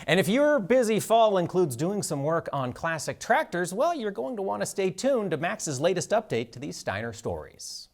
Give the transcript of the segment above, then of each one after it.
And if your busy fall includes doing some work on classic tractors, well, you're going to want to stay tuned to Max's latest update to these Steiner stories.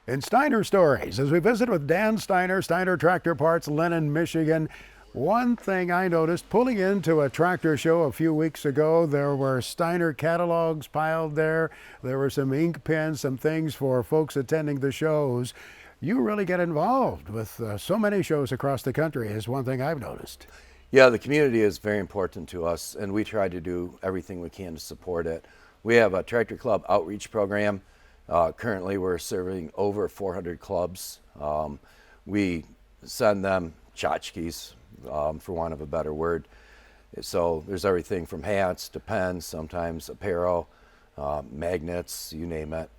In Steiner Stories, as we visit with Dan Steiner, Steiner Tractor Parts, Lennon, Michigan, one thing I noticed pulling into a tractor show a few weeks ago, there were Steiner catalogs piled there. There were some ink pens, some things for folks attending the shows. You really get involved with so many shows across the country is one thing I've noticed. Yeah, the community is very important to us, and we try to do everything we can to support it. We have a Tractor Club outreach program. Currently, we're serving over 400 clubs. We send them tchotchkes, for want of a better word. So there's everything from hats to pens, sometimes apparel, magnets, you name it.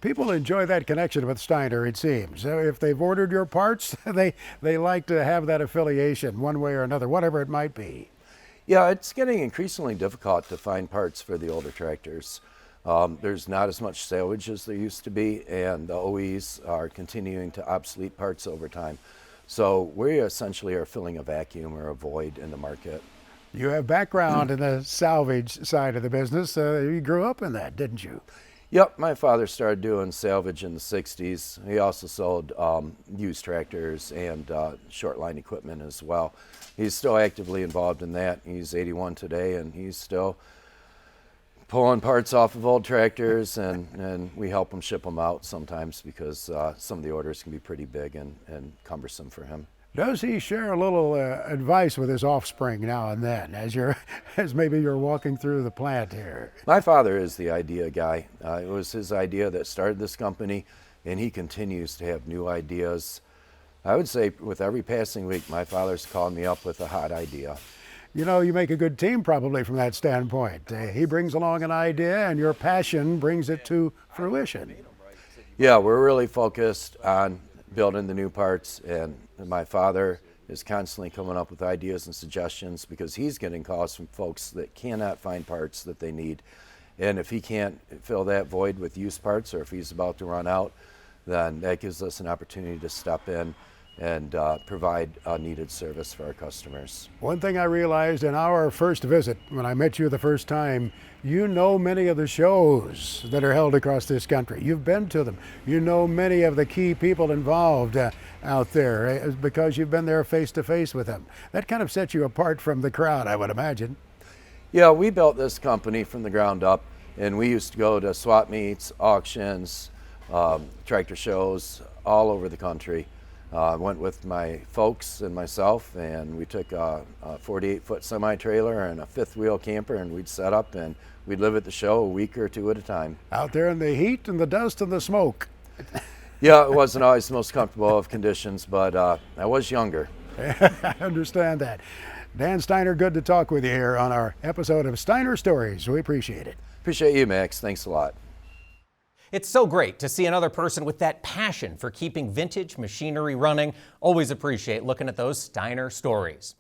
People enjoy that connection with Steiner, it seems. If they've ordered your parts, they like to have that affiliation one way or another, whatever it might be. Yeah, it's getting increasingly difficult to find parts for the older tractors. There's not as much salvage as there used to be, and the OEs are continuing to obsolete parts over time. So we essentially are filling a vacuum or a void in the market. You have background in the salvage side of the business. You grew up in that, didn't you? Yep, my father started doing salvage in the 60s. He also sold used tractors and short line equipment as well. He's still actively involved in that. He's 81 today, and he's still pulling parts off of old tractors, and we help him ship them out sometimes because some of the orders can be pretty big and cumbersome for him. Does he share a little advice with his offspring now and then as maybe you're walking through the plant here? My father is the idea guy. It was his idea that started this company, and he continues to have new ideas. I would say with every passing week, my father's calling me up with a hot idea. You know, you make a good team probably from that standpoint. He brings along an idea and your passion brings it to fruition. Yeah, we're really focused on building the new parts, and my father is constantly coming up with ideas and suggestions because he's getting calls from folks that cannot find parts that they need. And if he can't fill that void with used parts, or if he's about to run out, then that gives us an opportunity to step in and provide a needed service for our customers. One thing I realized in our first visit, when I met you the first time, you know many of the shows that are held across this country. You've been to them. You know many of the key people involved out there because you've been there face to face with them. That kind of sets you apart from the crowd, I would imagine. Yeah, we built this company from the ground up, and we used to go to swap meets, auctions, tractor shows all over the country. I went with my folks and myself, and we took a 48-foot semi-trailer and a fifth wheel camper, and we'd set up and we'd live at the show a week or two at a time. Out there in the heat and the dust and the smoke. Yeah, it wasn't always the most comfortable of conditions, but I was younger. I understand that. Dan Steiner, good to talk with you here on our episode of Steiner Stories. We appreciate it. Appreciate you, Max. Thanks a lot. It's so great to see another person with that passion for keeping vintage machinery running. Always appreciate looking at those Steiner stories.